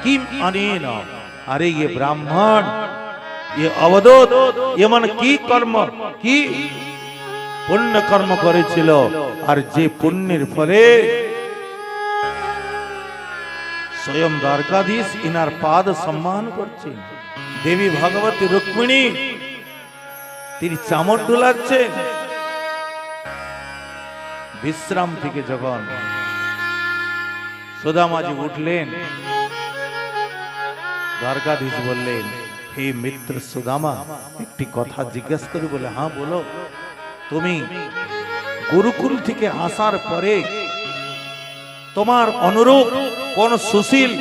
किम अनेन, अरे ये ब्राह्मण, ये अवधूत, ये मन की कर्म की पुण्य कर्म करेছিল, আর যে পুণ্যের ফলে स्वयं द्वारकाधीश इनार पाद सम्मान করছেন। देवी भगवती रुक्मिणी তিনি চামর ডোলাচ্ছেন। বিশ্রাম থেকে যখন সুদামাজি উঠলেন, দ্বারকাধীশ বললেন, হে মিত্র সুদামা, একটি কথা জিজ্ঞাসা করি? বলে, হ্যাঁ বলো। তুমি গুরুকুল থেকে আসার পরে তোমার অনুরূপ কোন সুশীল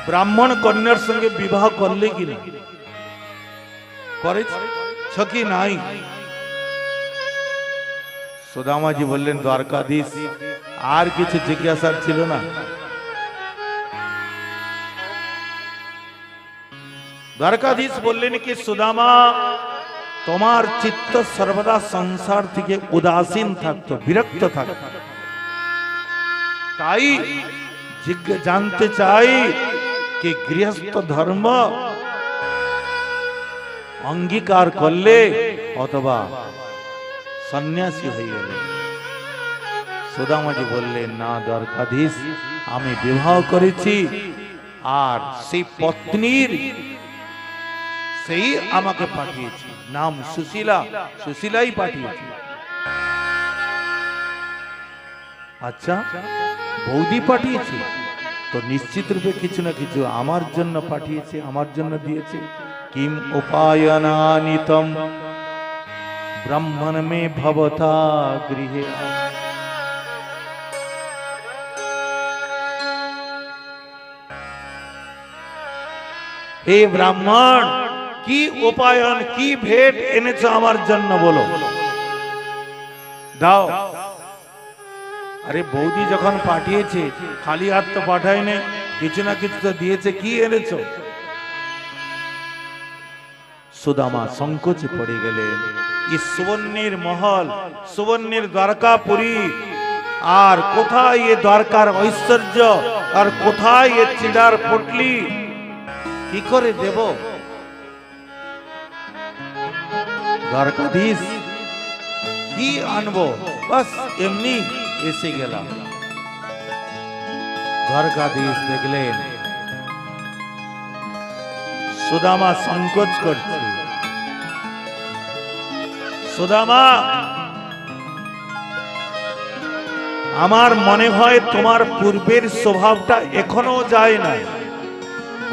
ব্রাহ্মণ কন্যার সঙ্গে বিবাহ করলে কিনা, করেছ কি নাই? সুদামাজি বললেন, দ্বারকাধীশ আর কিছু জিজ্ঞাসার ছিল না। দ্বারকাধীশ বললেন কি, সুদামা, তোমার চিত্ত সর্বদা সংসার থেকে উদাসীন থাকতো, বিরক্ত থাকতো, তাই জানতে চাই কি গৃহস্থ ধর্ম অঙ্গীকার করলে অথবা সন্ন্যাসী হয়ে গেলে? সুদামাজি বললেন, না দ্বারকাধীশ, আমি বিবাহ করেছি, আর সেই পত্নীর সেই আমাকে পাঠিয়েছি, নাম সুশীলা, সুশীলাই পাঠিয়েছি। আচ্ছা, বৌদি পাঠিয়েছে তো নিশ্চিত রূপে কিছু না কিছু আমার জন্য পাঠিয়েছে, আমার জন্য দিয়েছে। কিম উপায়নানিতম ব্রাহ্মণ মে ভবতা গৃহে। হে ব্রাহ্মণ, কি উপায়ন, কি ভেট এনেছো আমার জন্য, বলো, দাও। আরে বৌদি যখন পাঠিয়েছে খালি হাত তো পাঠায়নি, কিছু না কিছু তো দিয়েছে, কি এনেছো? সুদামা সংকোচে পড়ে গেলেন। এই সুবর্ণের মহল, সুবর্ণের দ্বারকাপুরী, আর কোথায় এ দ্বারকার ঐশ্বর্য, আর কোথায় এ চিড়ার পটলি, কি করে দেব? দ্বারকাধীশ, কি আনবো, বাস এমনি এসে গেলাম। দ্বারকাধীশ দেখলেন সুদামা সংকোচ করছে। সুদামা, আমার মনে হয় তোমার পূর্বের স্বভাবটা এখনো যায় না।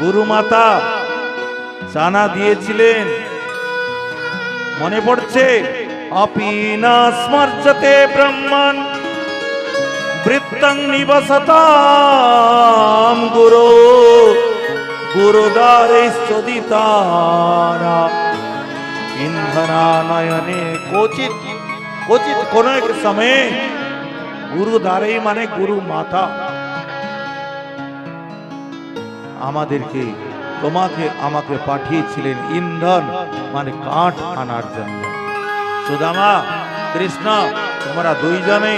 গুরুমাতা জানা দিয়েছিলেন, মনে পড়ছে, অপিনা স্মর্জতে ব্রহ্মণ বৃত্তং নিবসতাম গুরু গুরুদ্বারে সদিতারা ইন্ধনা নয়নে। কোচিত কোচিত কোন এক সময়ে গুরুদ্বারে মানে গুরু মাতা আমাদেরকে, তোমাকে আমাকে পাঠিয়েছিলেন ইন্ধন মানে কাঠ আনার জন্য। সুদামা, কৃষ্ণ, তোমরা দুইজনে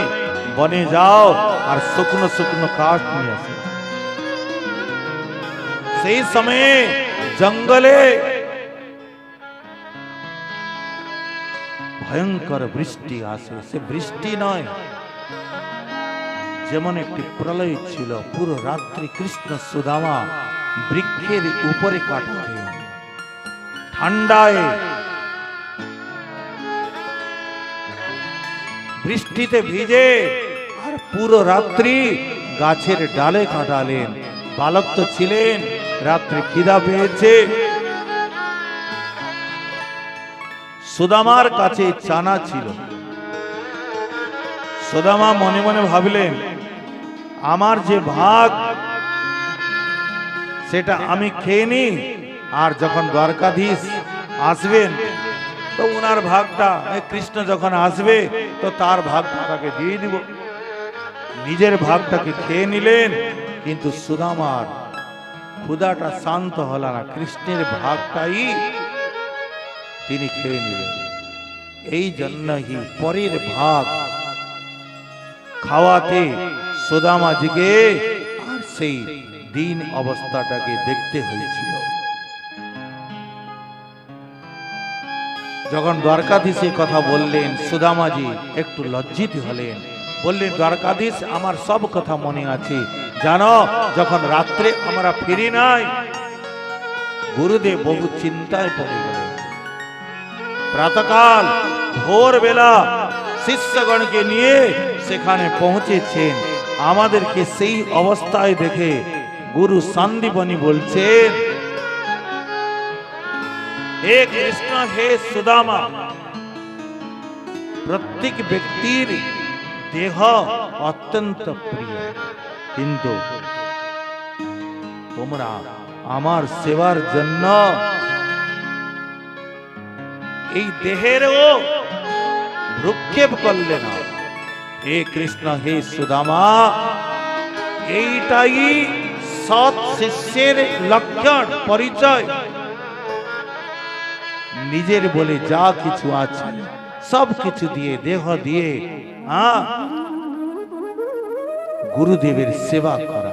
বনে যাও আর শুকনো শুকনো কাঠ নিয়ে আসো। সেই সময়ে জঙ্গলে ভয়ঙ্কর বৃষ্টি আসে। সে বৃষ্টি নয়, যেমন একটি প্রলয় ছিল। পুরো রাত্রি কৃষ্ণ সুদামা বৃক্ষের উপরে কাটালেন, ঠান্ডায় বৃষ্টিতে ভিজে, আর পুরো রাত্রি গাছের ডালে কাটালেন। বালক তো ছিলেন, রাত্রে খিদা পেয়েছে। সুদামার কাছে চানা ছিল। সুদামা মনে মনে ভাবলেন, আমার যে ভাগ সেটা আমি খেয়ে নি, আর যখন দ্বারকাধীশ আসবেন তো ওনার ভাগটা, কৃষ্ণ যখন আসবে তো তার ভাগটা তাকে দিয়ে দিব। নিজের ভাগটাকে খেয়ে নিলেন, কিন্তু সুদামার ক্ষুধাটা শান্ত হল না। কৃষ্ণের ভাগটাই তিনি খেয়ে নিলেন। এই জন্যই পরের ভাগ খাওয়াতে সুদামাজিকে আর সেই দীন অবস্থাটাকে দেখতে হয়েছিল। যখন দ্বারকাধীশ কথা বললেন, সুদামাজি একটু লজ্জিত হলেন, বললেন দ্বারকাধীশ আমার সব কথা মনে আছে, জানো যখন রাত্রে আমরা ফিরি নাই, গুরুদেব বহু চিন্তায় পড়ে গেলেন। প্রাতকাল ভোরবেলা শিষ্যগণকে নিয়ে সেখানে পৌঁছেছেন। আমাদেরকে সেই অবস্থায় দেখে গুরু সন্দীপনী বলছেন, হে কৃষ্ণ, হে সুদামা, প্রত্যেক ব্যক্তির দেহ অত্যন্ত প্রিয়, কিন্তু তোমরা আমার সেবার জন্য এই দেহেরও ভ্রুক্ষেপ করলে না। হে কৃষ্ণ, হে সুদামা, এইটাই সৎ শিষ্যের লক্ষণ পরিচয়। নিজের বলে যা কিছু আছে সব কিছু দিয়ে, দেহ দিয়ে গুরুদেবের সেবা করা।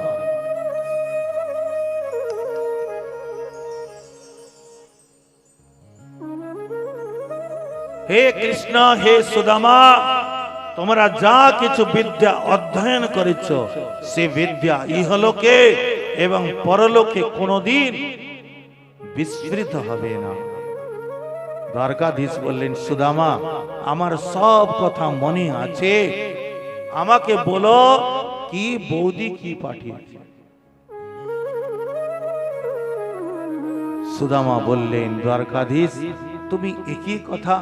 হে কৃষ্ণ, হে সুদামা, তোমরা যা কিছু বিদ্যা অধ্যয়ন করেছ, সে বিদ্যা ইহলোকে এবং পরলোকে কোনদিন বিস্মৃত হবে না। দ্বারকাধীশ বললেন, সুদামা আমার সব কথা মনে আছে, আমাকে বলো কি বৌদি কি পাঠিয়েছে। সুদামা বললেন, দ্বারকাধীশ তুমি একই কথা।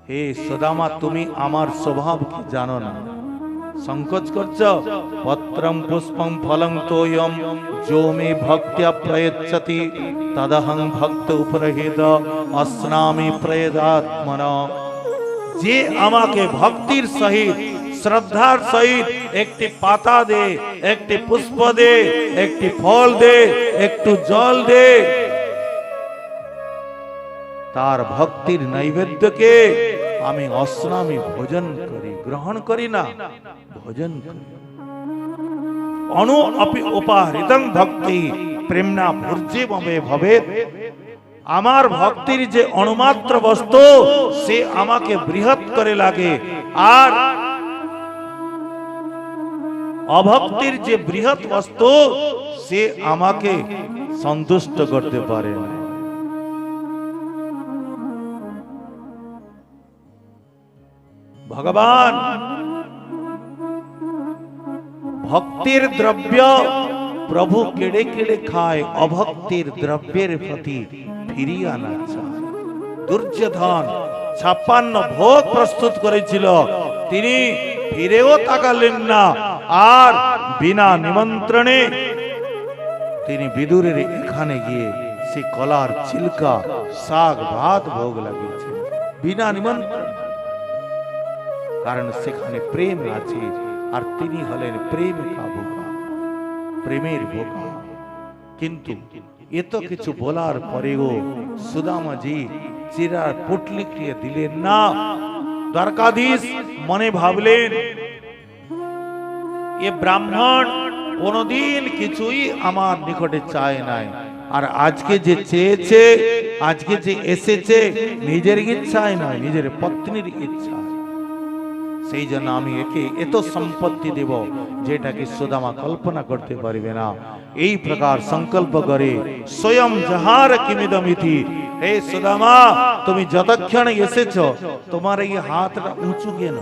হে সুদামা, তুমি আমার স্বভাব কি জানো না? সংকোচ করছ? পত্রম পুষ্পম ফলং তোয়ম যো মে ভক্ত্যা প্রয়চ্ছতি তদহং ভক্ত উপরহিত অস্নামি প্রয়দাত্মনা। যে আমাকে ভক্তির সহিত শ্রদ্ধার সহিত একটি পাতা দে, একটি পুষ্প দে, একটি ফল দে, একটু জল দে, তার ভক্তির নৈবেদ্যকে আমি অস্নামি ভোজন করি, গ্রহণ করি না, ভোজন করি। অনু অপি উপাহৃতং ভক্তি প্রেমনা ভূর্জিমবে ভবেৎ। আমার ভক্তির যে অণুমাত্র বস্তু সে আমাকে বৃহৎ করে লাগে, আর অভক্তির যে বৃহৎ বস্তু সে আমাকে সন্তুষ্ট করতে পারে না। ভগবান ভক্তির দ্রব্য প্রভু কেড়ে কেড়ে খায়, অভক্তির দ্রব্যের প্রতি ফিরিয়ে আনা চায়। দুর্যোধন 56 ভোগ প্রস্তুত করেছিল, তিনি ফিরেও তাকালেন না, আর বিনা নিমন্ত্রণে তিনি বিদুরের এখানে গিয়ে সে কলার ছিলকা শাক ভাত ভোগ লাগিয়েছেন বিনা নিমন্ত্রণ। কারণ সেখানে প্রেম আছে, আর তিনি হলেন প্রেম কা বোকা, প্রেমের বোকা। কিন্তু এত কিছু বলার পরেও সুদামাজি চিরার পুটলি খেয়ে দিলেন না। দ্বারকাধীশ মনে ভাবলেন, এ ব্রাহ্মণ কোনদিন কিছুই আমার নিকটে চায় নাই, আর আজকে যে চেয়েছে, আজকে যে এসেছে নিজের ইচ্ছায় নয়, নিজের পত্নীর ইচ্ছা। সেই জন্য আমি একে এত সম্পত্তি দেব যেটাকে সুদামা কল্পনা করতে পারবে না। এই প্রকার সংকল্প করে স্বয়ং যাহার কিমিদমিতি, হে সুদামা তুমি যতক্ষণে এসেছো তোমার এই হাতটা উঁচু কেন?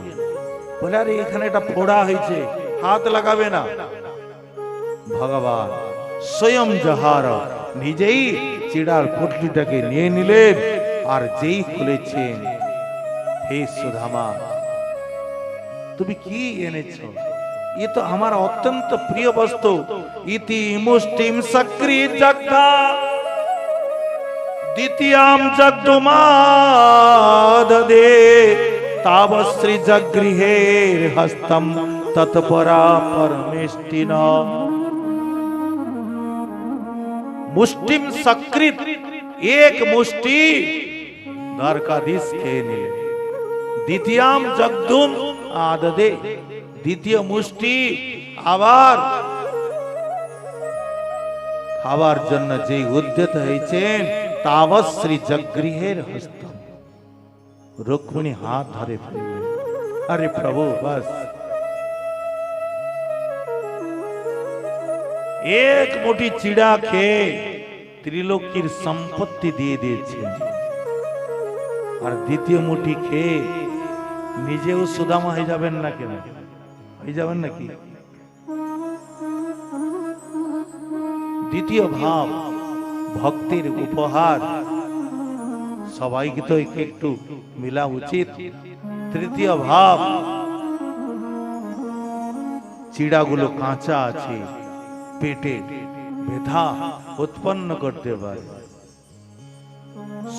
বলে আরে এখানে একটা ফোড়া হয়েছে, হাত লাগাবে না। ভগবান স্বয়ং যাহার নিজেই চিড়ার পুটলিটাকে নিয়ে নিলেন, আর যেই খুলেছেন, হে সুদামা তুমি কি এনেছো? ये तो हमारा अत्यंत प्रिय वस्तु। इति मुष्टिम सक्री जग्धा द्वितीयाम जग्दुमाददे तावश्री जगृहेर हस्तम तत्परा परमेष्टिना। मुष्टिम सकृत एक मुष्टि द्वारकाधीश के लिए, द्वितीयाम जगदुम आददे দ্বিতীয় মুষ্টি আবার খাবার জন্য যে উদ্যত হয়েছেন তাবৎ শ্রী জগগৃহের হস্ত রুক্মিণী হাত ধরে ফেললেন। আরে প্রভু বাস এক মুঠি চিড়া খেয়ে ত্রিলোকীর সম্পত্তি দিয়ে দিয়েছেন, আর দ্বিতীয় মুঠি খেয়ে নিজেও সুদামা হয়ে যাবেন না কেন? হয়ে যাবেন নাকি? দ্বিতীয় ভাব ভক্তির উপহার, সবাইকে তো একটু মিলা উচিত। তৃতীয় ভাব চিড়াগুলো কাঁচা আছে, পেটে ব্যথা উৎপন্ন করতে পারে।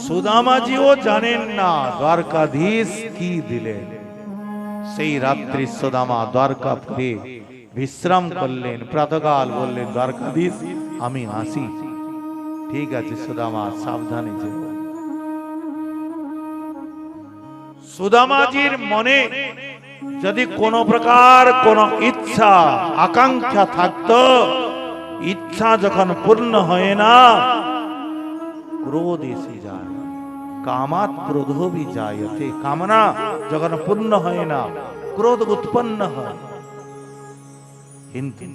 সুদামাজিও জানেন না দ্বারকাধীশ কি দিলেন। সেই রাত্রি সুদামা দ্বারকাপুরে বিশ্রাম করলেন। প্রাতকাল বললেন, দ্বারকাধীশ আমি আসি। ঠিক আছে সুদামা, সাবধানে যেও। সুদামাজির মনে যদি কোন প্রকার কোন ইচ্ছা আকাঙ্ক্ষা থাকতো, ইচ্ছা যখন পূর্ণ হয় না ক্রোধ এসে যায়। কামাত ক্রোধ ভি জায়তে, কামনা যখন পূর্ণ হয় না ক্রোধ উৎপন্ন হয়। কিন্তু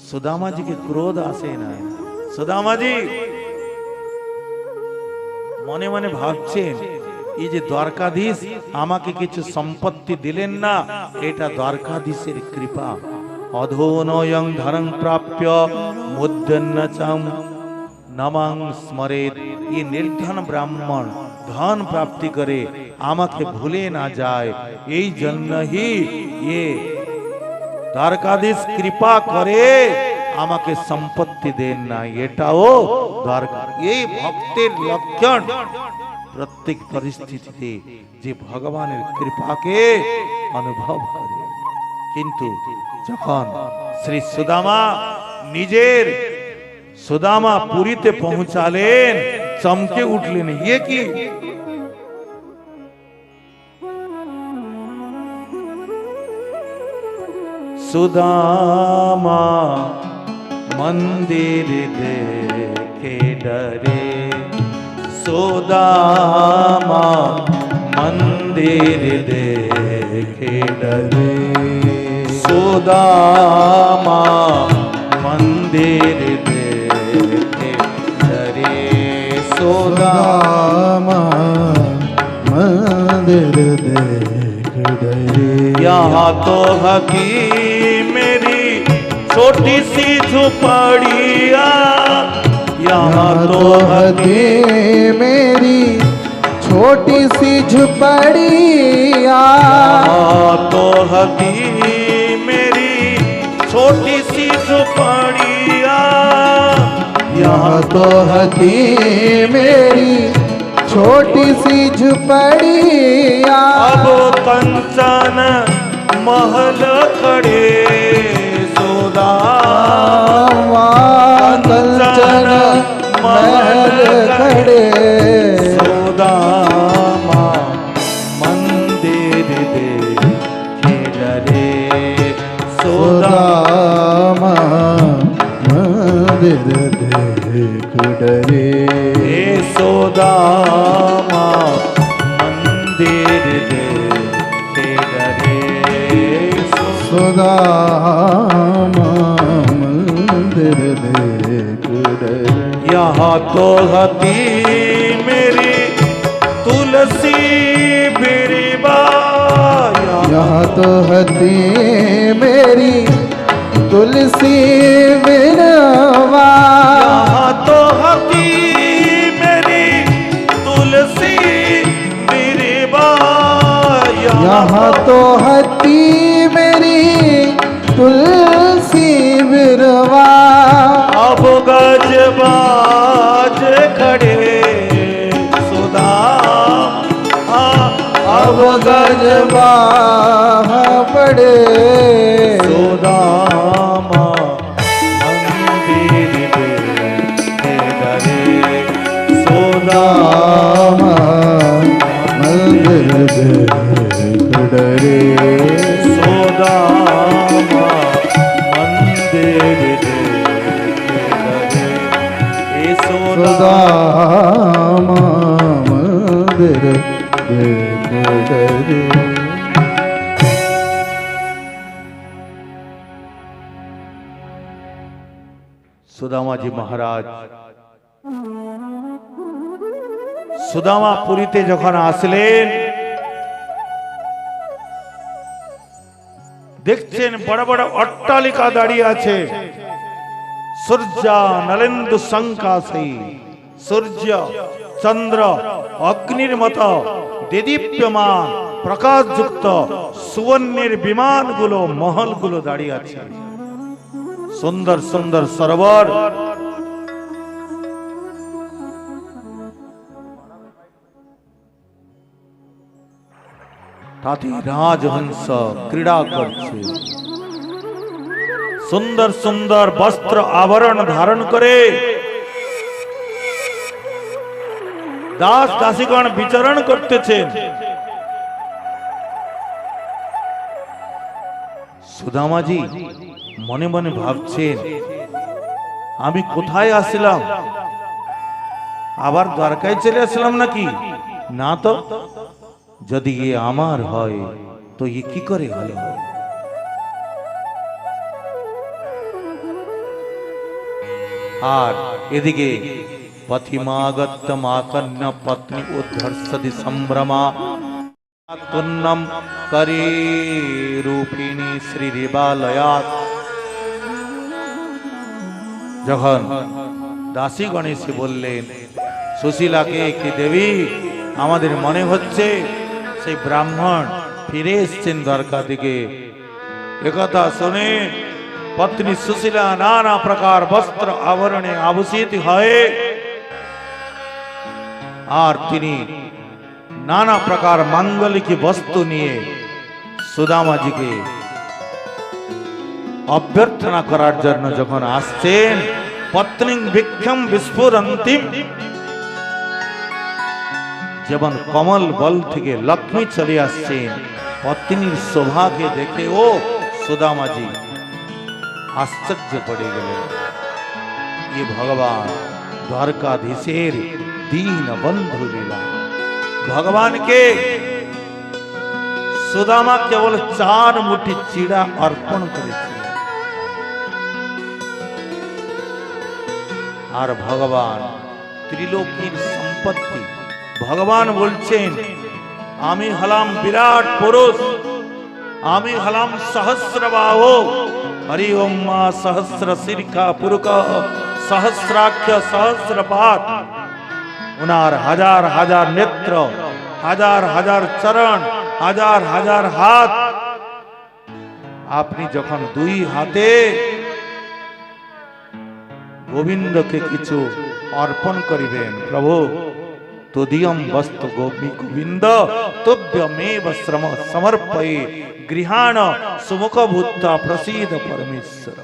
সুদামাজিকে ক্রোধ আসে না। সুদামাজি মনে মনে ভাবছেন, এই যে দ্বারকাধীশ আমাকে কিছু সম্পত্তি দিলেন না, এটা দ্বারকাধীশের কৃপা। অধোনয়ং ধরং প্রাপ্য মুদ্দন্নচম নমং স্মরেত। ये निर्धन ब्राह्मण धन प्राप्ति करे, আমাকে ভুলে না যায়, এই জন্য হি ये দ্বারকাধীশ কৃপা করে আমাকে সম্পত্তি দেন না। এটাও দ্বারকা। এই ভক্তের লক্ষণ প্রত্যেক পরিস্থিতিতে যে ভগবানের কৃপাকে অনুভব করে। কিন্তু যখন শ্রী সুদামা নিজের সুদামা পুরীতে পৌঁছালেন, চমকে উঠলেন। ये কি? सुदामा मंदिर देखे डरे, सुदामा मंदिर देखे डरे, सुदामा मंदिर देखे डरे, सुदामा मंदिर देखे डरे। यहाँ तो हकी मेरी छोटी सी झुपड़िया, यहाँ तो हकी मेरी छोटी सी झुपड़िया, यहाँ तो हकी मेरी छोटी सी झुपड़िया, यहाँ तो हकी मेरी छोटी सी झुपड़िया। अब कंचन महल खड़े, सुदामा कंचन महल खड़े, सुदामा मंदिर देखे डरे, सुदामा मंदिर देख डरे, सुदामा मंदिर देखे डरे, सुदामा मंदिर देख डरे। यहाँ तो हती मेरी तुलसी बिरबा, यहाँ तो हती मेरी तुलसी बिरवा, यहाँ तो हती मेरी तुलसी बिरबा, यहाँ तो हती मेरी तुलसी बिरवा। अब गजबाज खड़े सुदामा, अब गजबा पड़े, सुदामा मंदिर देखे डरे, सुदामा मंदिर देख डरे, सुदामा मंदिर देखे डरे, সুদামাজি মহারাজ সুদামা পুরীতে যখন আসলেন, দেখছেন বড় বড় অট্টালিকা দাঁড়িয়ে আছে। সূর্য নলেন্দু সংকাশে, সূর্য চন্দ্র অগ্নির মতো দেদীপ্যমান প্রকাশযুক্ত সুবর্ণের বিমানগুলো, মহলগুলো দাঁড়িয়ে আছে। সুন্দর সুন্দর সরোবর, তাতে রাজহংস ক্রীড়া করছে। সুন্দর সুন্দর বস্ত্র আভরণ ধারণ করে দাস দাসীগণ বিচরণ করতেছেন। সুদামাজি মনে মনে ভাবছেন, আমি কোথায় আসলাম? আবার দ্বারকায় চলে আসলাম নাকি? না তো, যদি এ আমার হয় তো এ কি করে হলো? আর এদিকে পথিমাগত্যমাকন্য পত্নী উদ্ধর্ষতি সম্ভ্রমা তুন্নম করে রূপিণী শ্রীদেবালয়াৎ। যখন দাসী গণেশে বললেন সুশীলাকে, কি দেবী, আমাদের মনে হচ্ছে সেই ব্রাহ্মণ ফিরে এসছেন দ্বারকা দিকে। একথা শুনে পত্নী সুশীলা নানা প্রকার বস্ত্র আবরণে আভূষিত হয়ে, আর তিনি নানা প্রকার মাঙ্গলিক বস্তু নিয়ে সুদামাজিকে অভ্যর্থনা করার জন্য যখন আসছেন, পত্নী বিক্ষম বিস্ফুরন্তিম, যেমন কমল বল থেকে লক্ষ্মী চলে আসছেন, পত্নীর শোভাকে দেখে ও সুদামাজি আশ্চর্য পড়ে গেলেন। ये भगवान द्वारकाधीशेर दीन बंधु लीला। भगवान के सुदामा केवल 4 मुठी चिड़ा अर्पण करेছিলেন, আর ভগবান ত্রিলোকীর সম্পত্তি। ভগবান বলছেন, আমি হলাম বিরাট পুরুষ, আমি হলাম সহস্রবাহু। হরি ওম মা সহস্র শিরকা পুরুষ সহস্রাক্ষ সহস্রপাত। উনার হাজার হাজার নেত্র, হাজার হাজার চরণ, হাজার হাজার হাত। আপনি যখন 2 হাতে গোবিন্দকে কিছু অর্পণ করিবেন, প্রভু তোদিয়ম বস্তু গোবিন্দ তোভ্যমেব শ্রম সমর্পয়ে গৃহাণ সুমুখ ভূত্বা প্রসীদ পরমেশ্বর।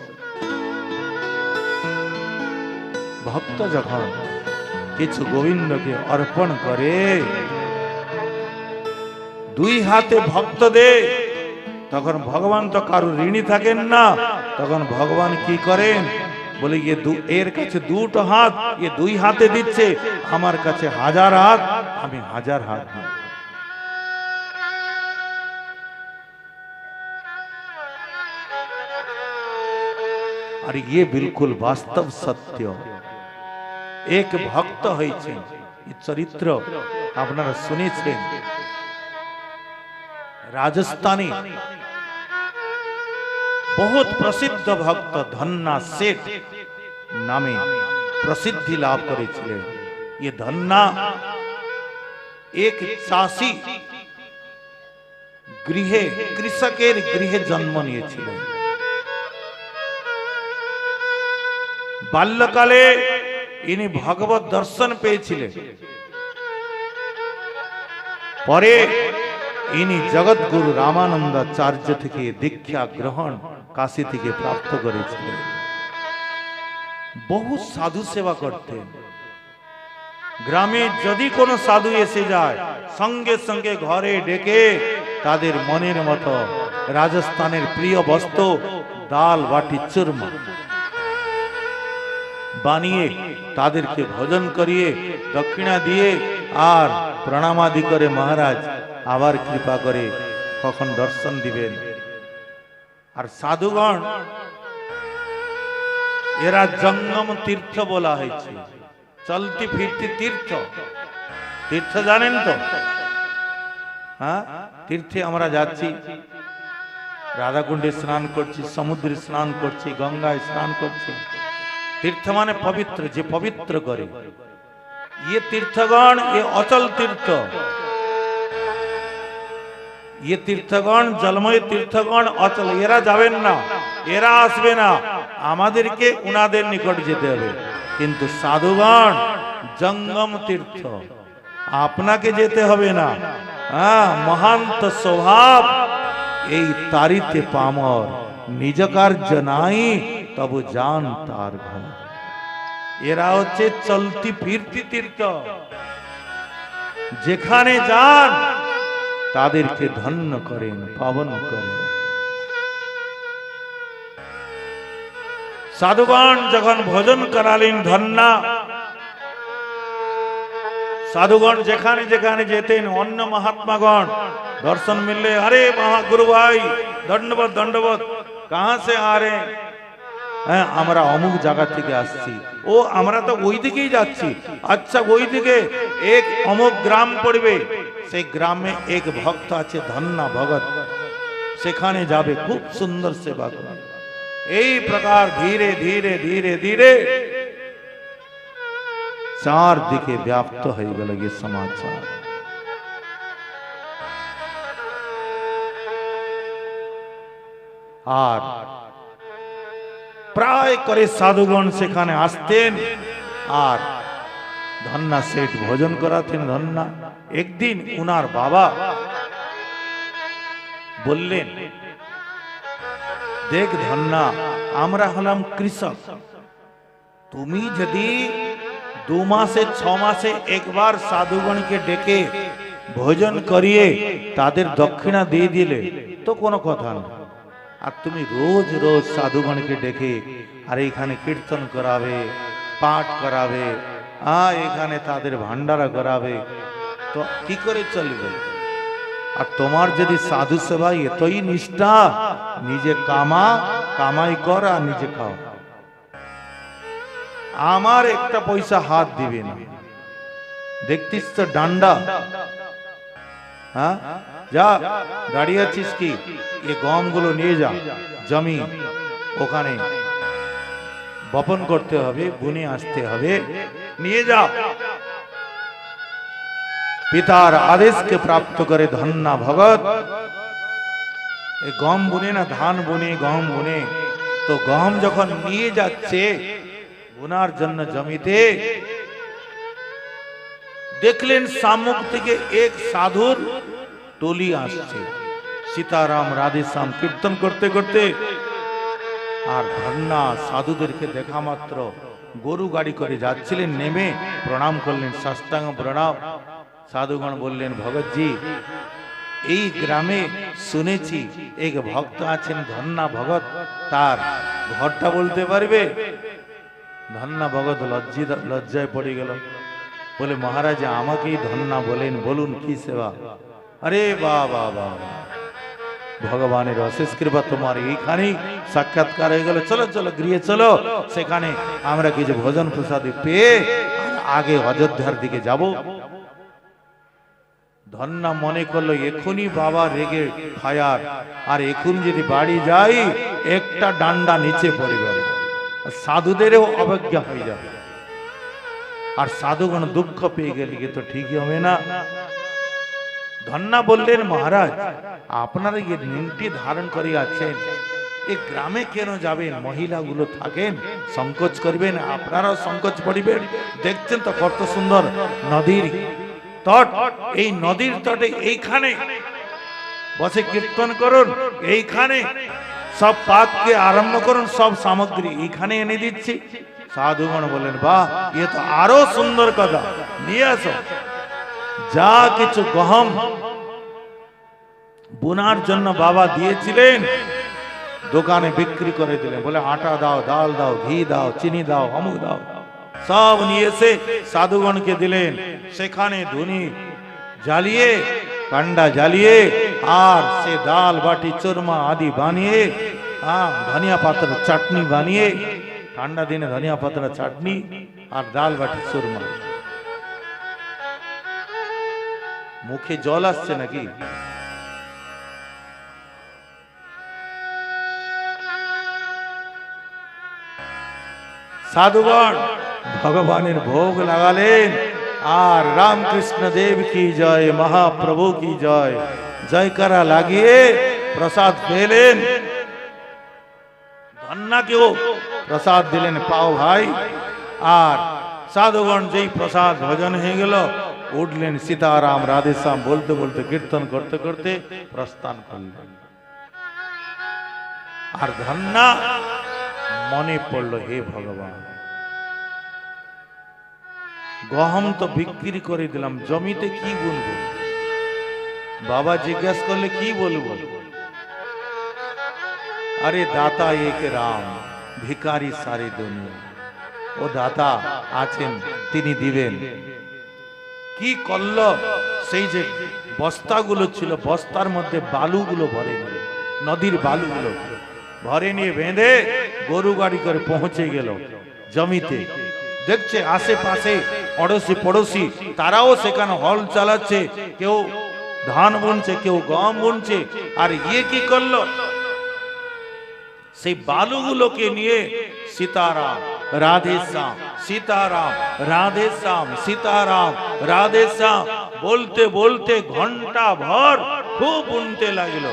ভক্ত যখন কিছু গোবিন্দকে অর্পণ করে, 2 হাতে ভক্ত দে, তখন ভগবান তো কারো ঋণী থাকেন না। তখন ভগবান কি করেন, বলে এর কাছে 2টো হাত, এ 2 হাতে দিচ্ছে, আমার কাছে 1000 হাত, আমি 1000 হাত দিই। আর ये बिल्कुल वास्तव सत्य। एक भक्त হয়েছেন, এই চরিত্র আপনারা শুনেছেন। রাজস্থানী बहुत प्रसिद्ध भक्त धन्ना सेठ नामे प्रसिद्धि लाभ करेছিলেন। ये धन्ना एक चाषी गृहे, कृषकेर गृहे जन्म নিয়েছিলেন। বাল্যকালে ইনি ভগবত দর্শন পেয়েছিলেন। পরে ইনি জগৎগুরু রামানন্দাচার্য থেকে দীক্ষা গ্রহণ কাশী থেকে প্রাপ্ত করেছিলেন। বহু সাধু সেবা করতেন। গ্রামে যদি কোনো সাধু এসে যায়, সঙ্গে সঙ্গে ঘরে ডেকে তাদের মনের মতো রাজস্থানের প্রিয় বস্তু ডাল বাটি চূরমা বানিয়ে তাদেরকে ভোজন করিয়ে দক্ষিণা দিয়ে আর প্রণামাদি করে মহারাজ আবার কৃপা করে কখন দর্শন দিবেন। আর সাধুগণ এরা জঙ্গম তীর্থ বলা হয়েছে, চলতি ফিরতি তীর্থ। তীর্থ জানেন তো? হ্যাঁ, তীর্থে আমরা যাচ্ছি, রাধাকুণ্ডে স্নান করছি, সমুদ্রে স্নান করছি, গঙ্গায় স্নান করছি। তীর্থ মানে পবিত্র, যে পবিত্র করে। ये तीर्थगण, ये अचल तीर्थ, ये तीर्थगण जलमय तीर्थगण अचल, এরা যাবেন না, এরা আসবে না, আমাদেরকে উনাদের নিকট যেতে হবে। কিন্তু সাধুগণ জঙ্গম তীর্থ, আপনাকে যেতে হবে না। হ্যাঁ, মহান্ত স্বভাব এই তারিতে পামর, নিজ কার্য নাই তবু জান তার ঘর। এরা হচ্ছে চলতি ফিরতি তীর্থ, যেখানে যান তাদেরকে ধন্য করেন, পাবন করেন। সাধুগণ যখন ভোজন করালেন ধন্যা, সাধুগণ যেখানে যেখানে যেতেন, অন্য মহাত্মাগণ দর্শন মিললে, আরে মহাগুরু ভাই দণ্ডবত দণ্ডবত, কাহা সে আ রে? হ্যাঁ, আমরা অমুক জায়গা থেকে আসছি। ও, আমরা তো ওই দিকেই যাচ্ছি। আচ্ছা, ওই দিকে এক অমুক গ্রাম পড়বে, সেই গ্রামে এক ভক্ত আছে ধন্যা ভগত, সেখানে যাবে, খুব সুন্দর সেবা করে। এই প্রকার ধীরে ধীরে ধীরে ধীরে চারদিকে ব্যাপ্ত হয়ে গেল এই সমাচার। আর প্রায় করে সাধুগণ সেখানে আসতেন আর ধন্যা সেট ভোজন করাতেন। ধন্যা একদিন উনার বাবা বললেন, দেখ ধন্যা, আমরা হলাম কৃষক, তুমি যদি 2 মাসে 6 মাসে একবার সাধুগণকে ডেকে ভোজন করিয়ে তাদের দক্ষিণা দিয়ে দিলে তো কোনো কথা না। আর তুমি রোজ রোজ সাধুগণকে ডেকে আর এখানে কীর্তন করাবে, পাঠ করাবে, এখানে তাদের ভান্ডারা করাবে, তো কি করে চলবে? আর তোমার যদি সাধু সেবায় এতই নিষ্ঠা, নিজে কামাই কর আর নিজে খাও, আমার একটা পয়সা হাত দিবে না। দেখতিস তো ডান্ডা, হ্যাঁ, যা দাঁড়িয়ে আছিস কি, এ গম গুলো নিয়ে যা, জমি ওখানে বপন করতে হবে, বুনে আসতে হবে, নিয়ে যা। পিতার আদেশকে প্রাপ্ত করে ধন্যা ভগত এ গম বুনে না, ধান বুনে, গম বুনে, তো গম যখন নিয়ে যাচ্ছে বুনার জন্য জমিতে, দেখলেন সামুখ থেকে এক সাধুর টলি আসছে, সীতারাম রাধেশ্যাম কীর্তন করতে করতে। আর ধন্যা সাধুদেরকে দেখা মাত্র গরু গাড়ি করে যাচ্ছিলেন, নেমে প্রণাম করলেন, সাষ্টাঙ্গ প্রণাম। সাধুগণ বললেন, ভগতজি, এই গ্রামে শুনেছি এক ভক্ত আছেন ধন্যা ভগত, তার ঘরটা বলতে পারবে? ধন্যা ভগত লজ্জায় পড়ে গেল, বলে, মহারাজ আমাকেই ধন্যা বলেন, বলুন কি সেবা? আরে বাবা বাবা, ভগবানের অশেষ কৃপা, তোমার এইখানেই সাক্ষাৎকার হয়ে গেল, চলো চলো গৃহে চলো, সেখানে আমরা কিছু ভোজন প্রসাদী পেয়ে আগে অযোধ্যার দিকে যাব। ধন্যা মনে করলো এখনই বাবা রেগে ফায়ার, আর এখন যদি বাড়ি যাই একটা ডান্ডা নিচে পড়বে, সাধুদেরও অবজ্ঞা হয়ে যাবে, আর সাধুগণ দুঃখ পেয়ে গেলে তো ঠিকই হবে না। ধন্যা বললেন, মহারাজ আপনারা এই নিমটি ধারণ করে আছেন, এই গ্রামে কেন যাবেন? মহিলাগুলো থাকেন, সংকোচ করবেন, আপনারাও সংকোচ পড়িবেন। দেখছেন তো কত সুন্দর নদীর তট, এই নদীর তটে এইখানে বসে কীর্তন করুন, এইখানে সব পাককে আরম্ভ করুন, সব সামগ্রী এইখানে এনে দিচ্ছি। সাধুগণ বলেন, বাহ, এ তো আরো সুন্দর কথা, নিয়ে আসো। যা কিছু গহম বোনার জন্য বাবা দিয়েছিলেন দোকানে বিক্রি করে দিলেন, বলে আটা দাও, ডাল দাও, ঘি দাও, চিনি দাও, অমুক দাও, সব নিয়ে এসে সাধুগণকে দিলেন। সেখানে ধুনি জ্বালিয়ে, কান্ডা জ্বালিয়ে, আর সে ডাল বাটি চুরমা আদি বানিয়ে, ধনিয়া পাতার চাটনি বানিয়ে ঠান্ডা দিনে ধনিয়া পাতা চাটনি আর ডাল বাটি চুরমা। মুখে জল আসছে নাকি? সাধুগণ ভগবানের ভোগ লাগালেন আর রামকৃষ্ণ দেব কি জয়, মহাপ্রভু কি জয় জয়কারা লাগিয়ে প্রসাদ পেলেন। ধন্নাকেও প্রসাদ দিলেন পাও ভাই। আর সাধুগণ যেই প্রসাদ ভোজন হয়ে গেল, উঠলেন সীতারাম রাধেশ্যাম বলতে বলতে কীর্তন করতে করতে প্রস্থান করলেন। আর ধন্না মনে পড়লো, হে ভগবান, গহম তো বিক্রি করে দিলাম, জমিতে কি বলবো? বাবা জিজ্ঞাসা করলে কি বলবো? আরে দাতা এক রাম, ভিখারি সারি দুনিয়া। ও দাতা আছেন, তিনি দিবেন। কি করল? সেই যে বস্তাগুলো ছিল, বস্তার মধ্যে বালুগুলো ভরে নিয়ে, নদীর বালুগুলো ভরে নিয়ে বেঁধে গরু গাড়ি করে পৌঁছে গেল জমিতে। দেখছে আশেপাশে অড়োশি পড়োশি তারাও সেখানে হল চালাচ্ছে, কেউ ধান বুনছে, কেউ গম বুনছে। আর ইয়ে কি করলো? সেই বালুগুলোকে নিয়ে সীতারাম রাধেশ্যাম, সীতারাম রাধেশ্যাম, সীতারাম রাধেশ্যাম বলতে বলতে ঘন্টা ভর খুব বুনতে লাগলো।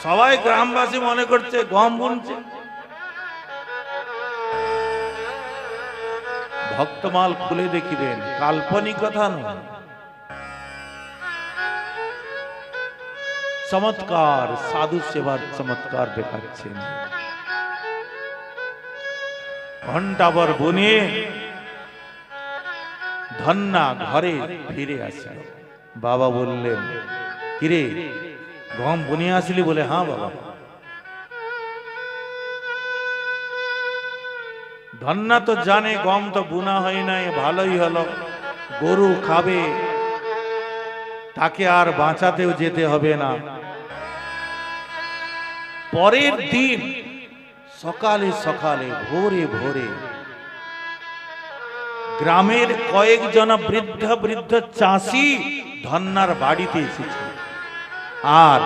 সবাই গ্রামবাসী মনে করছে গম বুনছে। ভক্তমাল খুলে দেখিবেন, কাল্পনিক কথা নয়, চমৎকার সাধু সেবার চমৎকার দেখাচ্ছেন। ঘন্টাভর বুনে ধন্না ঘরে ফিরে আসল। বাবা বললেন, কিরে গম বুনিয়ে আসলি? বলে, হ্যাঁ বাবা। ধন্না তো জানে গম তো বুনা হয় নাই, ভালোই হলো, গরু খাবে, তাকে আর বাঁচাতেও যেতে হবে না। পরের দিন সকালে সকালে ভোরে ভোরে গ্রামের কয়েকজন বৃদ্ধ বৃদ্ধ চাষি ধন্নার বাড়িতে এসেছে। আর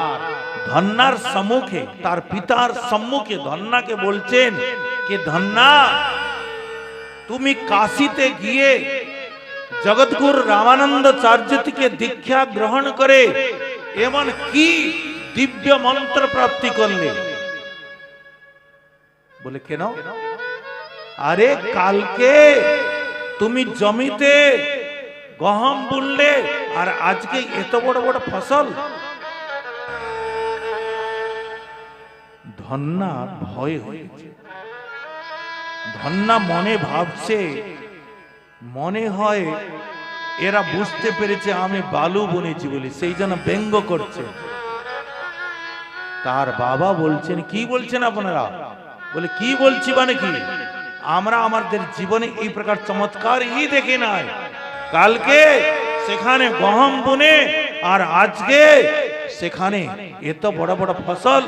ধন্নার সম্মুখে, তার পিতার সম্মুখে ধন্নাকে বলছেন যে, ধন্না, তুমি কাশীতে গিয়ে জগৎগুরু রামানন্দাচার্য থেকে দীক্ষা গ্রহণ করে এমন কি দিব্য মন্ত্র প্রাপ্তি করলে? বলে, কেন? আরে কালকে তুমি জমিতে গহম বুনলে আর আজকে এত বড় বড় ফসল। ধন্না ভয় হয়েছে। ধন্না মনে ভাবছে, মনে হয় এরা বুঝতে পেরেছে আমি বালু বুনেছি বলে, সেই জন্য ব্যঙ্গ করছে। তার বাবা বলছেন, কি বলছেন আপনারা? বলে, কি বলছি মানে কি, আমরা আমাদের জীবনে এই প্রকার চমৎকার দেখি নাই। কালকে সেখানে গহম বুনে আর আজকে সেখানে এত বড় বড় ফসল।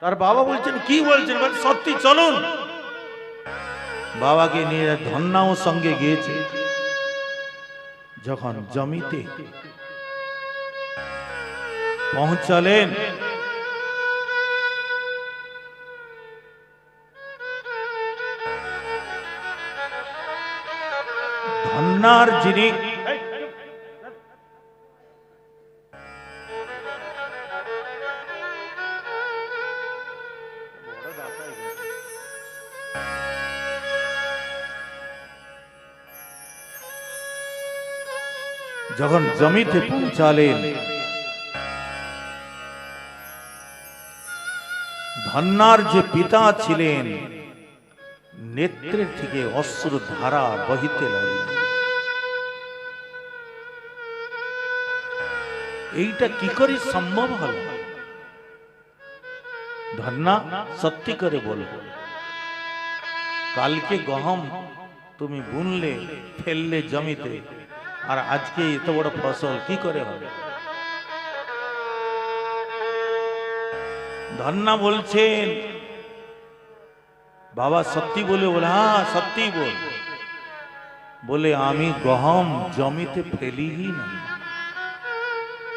তার বাবা বলছেন, কি বলছেন? বলে, সত্যি, চলুন। বাবাকে নিয়ে ধন্নাও সঙ্গে গিয়েছে। যখন জমিতে পৌঁছালেন, ধন্নার যিনি যখন জমিতে পৌঁছালেন, ধন্নার যে পিতা ছিলেন, নেত্রের থেকে অশ্রু ধারা বহিতে লাগল। এইটা কি করে সম্ভব হল? ধন্না, সত্যি করে বলো, কালকে গহম তুমি বুনলে, ফেললে জমিতে, আর আজকে এত বড় ফসল কি করে হবে? ধন্না বলছেন, বাবা সত্যি বলে? বলে হ্যাঁ সত্যি বল। বলে আমি গহম জমিতে ফেলিই না।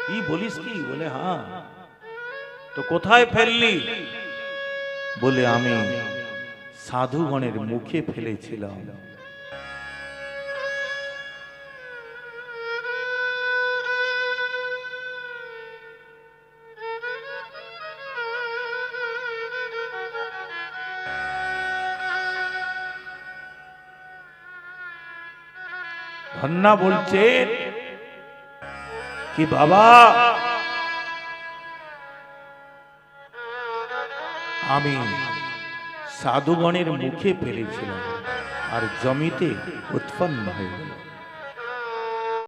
কি বলিস কি? বলে হ্যাঁ। তো কোথায় ফেললি? বলে আমি সাধুগণের মুখে ফেলেছিলাম। ধন্না বলছেন কি বাবা আমি সাধুগণের মুখে ফেলেছিলাম আর জমিতে উৎপন্ন হয়ে গেল।